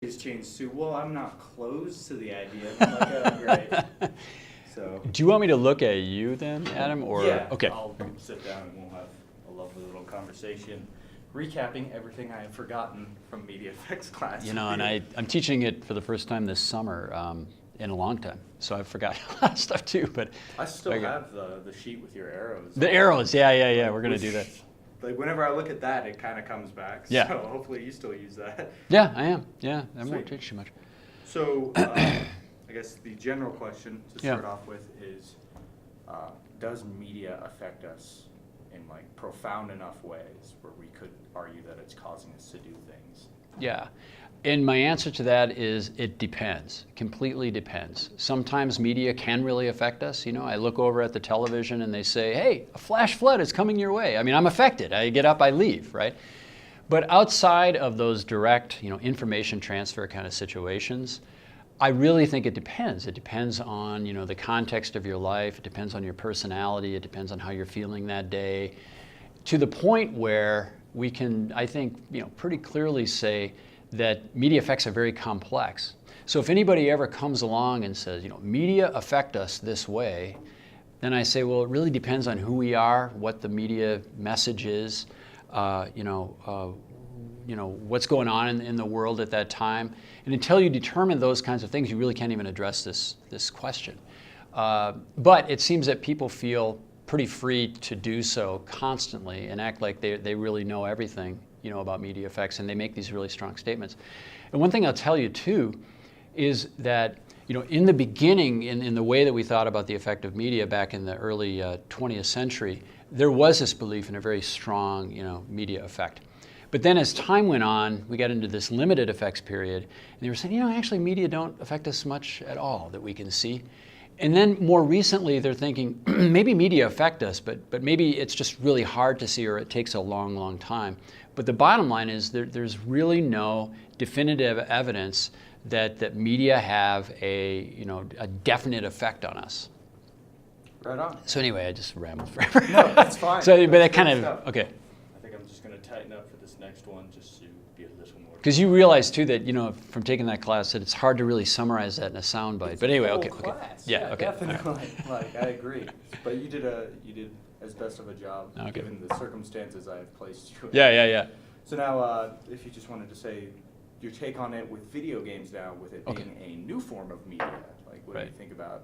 Has changed to, well, I'm not closed to the idea. I'm like, oh, great. So. Do you want me to look at you then, Adam? Or yeah, okay. I'll sit down and we'll have a lovely little conversation, recapping everything I have forgotten from media effects class. You know, and I'm teaching it for the first time this summer in a long time, so I forgot a lot of stuff too. But I still have the sheet with your arrows. The arrows, yeah. We're gonna do that. Like whenever I look at that, it kind of comes back. Yeah. So hopefully you still use that. Yeah, I am. Yeah, I won't change too much. So I guess the general question to start off with is, does media affect us in like profound enough ways where we could argue that it's causing us to do things? Yeah. And my answer to that is it depends, completely depends. Sometimes media can really affect us. You know, I look over at the television and they say, hey, a flash flood is coming your way. I mean, I'm affected. I get up, I leave, right? But outside of those direct, information transfer kind of situations, I really think it depends. It depends on, the context of your life. It depends on your personality. It depends on how you're feeling that day. To the point where we can, I think, pretty clearly say that media effects are very complex. So if anybody ever comes along and says, media affect us this way, then I say, well, it really depends on who we are, what the media message is, what's going on in the world at that time. And until you determine those kinds of things, you really can't even address this question. But it seems that people feel pretty free to do so constantly and act like they really know everything about media effects, and they make these really strong statements. And one thing I'll tell you too is that in the beginning, in the way that we thought about the effect of media back in the early 20th century, there was this belief in a very strong media effect. But then as time went on, we got into this limited effects period, and they were saying, actually media don't affect us much at all that we can see. And then more recently, they're thinking, maybe media affect us, but maybe it's just really hard to see, or it takes a long, long time. But the bottom line is there's really no definitive evidence that media have a definite effect on us. Right on. So anyway, I just rambled forever. No, that's fine. So, but that kind of, okay. I think I'm just going to tighten up for this next one just to be a little more. Because you realize too that from taking that class that it's hard to really summarize that in a soundbite. But anyway, okay. Yeah, okay. Definitely. Like I agree. But you did as best of a job given the circumstances I have placed you in. Yeah. So now, if you just wanted to say your take on it with video games now, with it being a new form of media, like what do you think about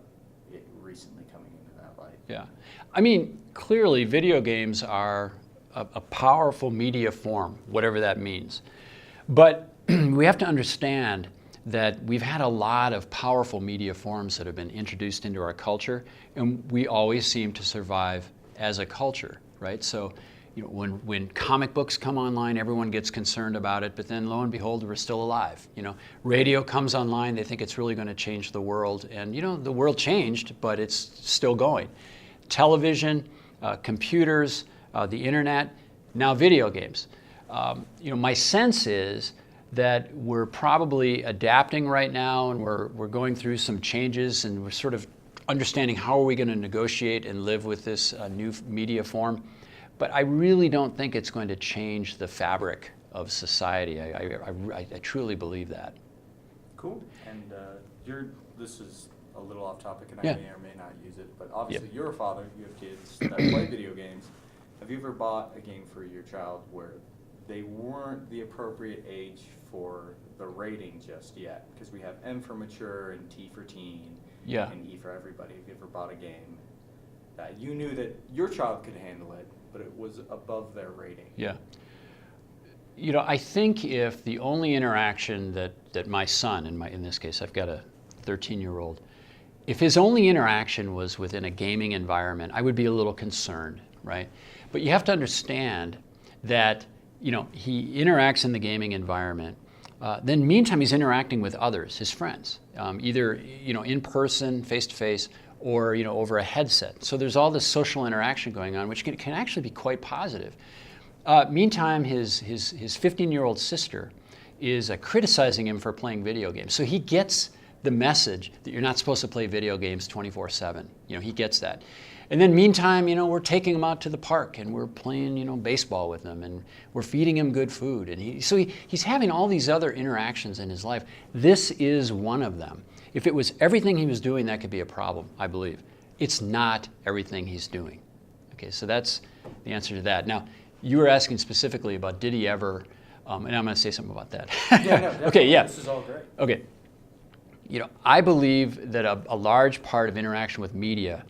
it recently coming into that light? Yeah, I mean, clearly video games are a powerful media form, whatever that means. But we have to understand that we've had a lot of powerful media forms that have been introduced into our culture, and we always seem to survive as a culture, right? So, when comic books come online, everyone gets concerned about it, but then lo and behold, we're still alive. Radio comes online, they think it's really going to change the world, and the world changed, but it's still going. Television, computers, the internet, now video games. My sense is that we're probably adapting right now, and we're going through some changes, and we're sort of understanding how are we going to negotiate and live with this new media form. But I really don't think it's going to change the fabric of society. I truly believe that. Cool. And this is a little off topic, and I may or may not use it, but obviously you're a father, you have kids that play video games. Have you ever bought a game for your child where they weren't the appropriate age for the rating just yet? Because we have M for mature and T for teen and E for everybody. Have you ever bought a game that you knew that your child could handle it, but it was above their rating? Yeah. I think if the only interaction that my son, in this case, I've got a 13-year-old, if his only interaction was within a gaming environment, I would be a little concerned, right? But you have to understand that, he interacts in the gaming environment. Then meantime, he's interacting with others, his friends, either, in person, face-to-face, or over a headset. So there's all this social interaction going on, which can actually be quite positive. Meantime, his 15-year-old sister is criticizing him for playing video games. So he gets the message that you're not supposed to play video games 24/7. He gets that. And then meantime, we're taking him out to the park and we're playing, baseball with him and we're feeding him good food. And he's having all these other interactions in his life. This is one of them. If it was everything he was doing, that could be a problem, I believe. It's not everything he's doing. Okay, so that's the answer to that. Now, you were asking specifically about did he ever, and I'm going to say something about that. Yeah, no, okay, yeah. This is all great. Okay. I believe that a large part of interaction with media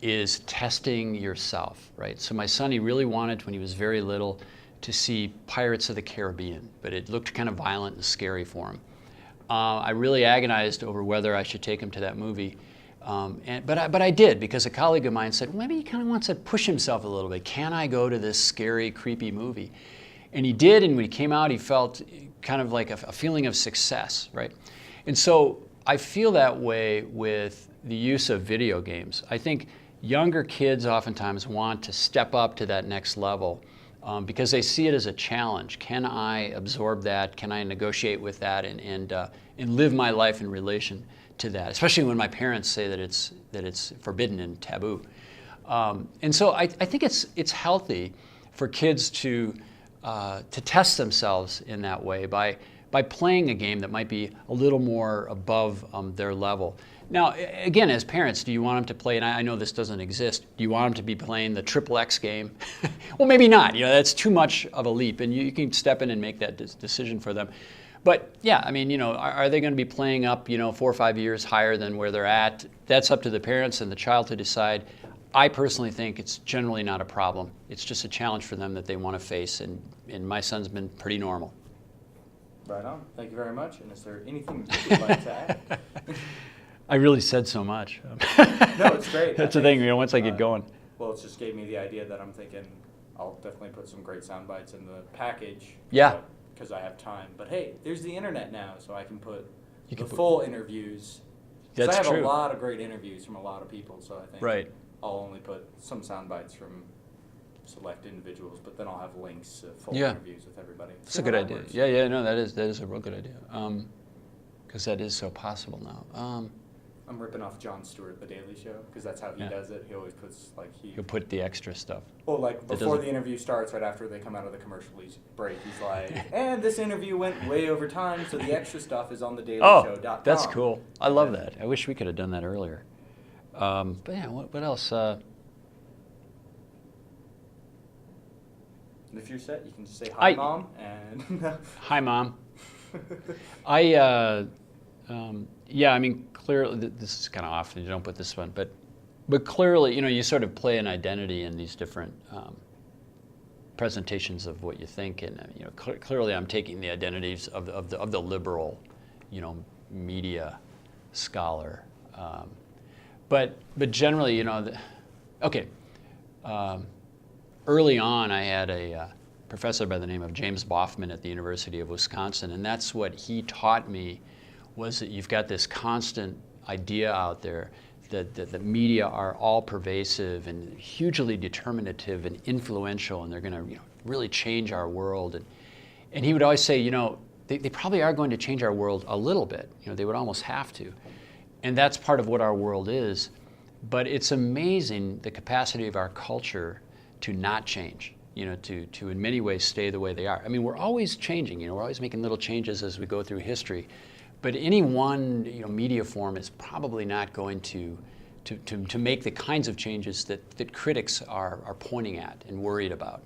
is testing yourself, right? So my son, he really wanted, when he was very little, to see Pirates of the Caribbean, but it looked kind of violent and scary for him. I really agonized over whether I should take him to that movie. But I did, because a colleague of mine said, well, maybe he kind of wants to push himself a little bit. Can I go to this scary, creepy movie? And he did, and when he came out, he felt kind of like a feeling of success, right? And so I feel that way with the use of video games. I think younger kids oftentimes want to step up to that next level because they see it as a challenge. Can I absorb that? Can I negotiate with that and live my life in relation to that? Especially when my parents say that it's forbidden and taboo. And so I think it's healthy for kids to test themselves in that way by playing a game that might be a little more above their level. Now, again, as parents, do you want them to play, and I know this doesn't exist, do you want them to be playing the XXX game? Well, maybe not. That's too much of a leap, and you can step in and make that decision for them. But yeah, I mean, are they going to be playing up, 4 or 5 years higher than where they're at? That's up to the parents and the child to decide. I personally think it's generally not a problem. It's just a challenge for them that they want to face, and my son's been pretty normal. Right on. Thank you very much. And is there anything you would like to add? I really said so much. No, it's great. That's the thing, once I get going. Well, it just gave me the idea that I'm thinking I'll definitely put some great sound bites in the package. Yeah. Because I have time. But hey, there's the internet now, so I can put full interviews. That's I have true. a lot of great interviews from a lot of people, so I think right. I'll only put some sound bites from select individuals, but then I'll have links to full Yeah. interviews with everybody. That's a good idea. Works. Yeah, no, that is a real good idea. Because that is so possible now. I'm ripping off Jon Stewart, The Daily Show, because that's how he does it. He always puts He'll put the extra stuff. Well, like before the interview starts, right after they come out of the commercial break, he's like, and this interview went way over time, so the extra stuff is on thedailyshow.com. That's cool. I love that. I wish we could have done that earlier. But yeah, what else? If you're set, you can just say hi, Mom, and hi, Mom. Yeah, I mean, clearly, this is kind of off, and you don't put this one, but clearly, you sort of play an identity in these different presentations of what you think, and clearly, I'm taking the identities of the liberal, media scholar, but generally, okay. Early on, I had a professor by the name of James Boffman at the University of Wisconsin, and that's what he taught me, was that you've got this constant idea out there that the media are all pervasive and hugely determinative and influential, and they're going to really change our world. And he would always say, they probably are going to change our world a little bit. They would almost have to. And that's part of what our world is. But it's amazing the capacity of our culture to not change, to in many ways stay the way they are. I mean, we're always changing, we're always making little changes as we go through history. But any one media form is probably not going to make the kinds of changes that critics are pointing at and worried about.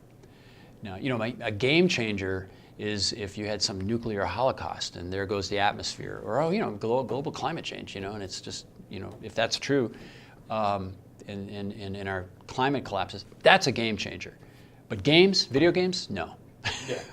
Now, a game changer is if you had some nuclear holocaust and there goes the atmosphere, or global climate change, and it's just if that's true, and our climate collapses, that's a game changer. But video games, no. Yeah.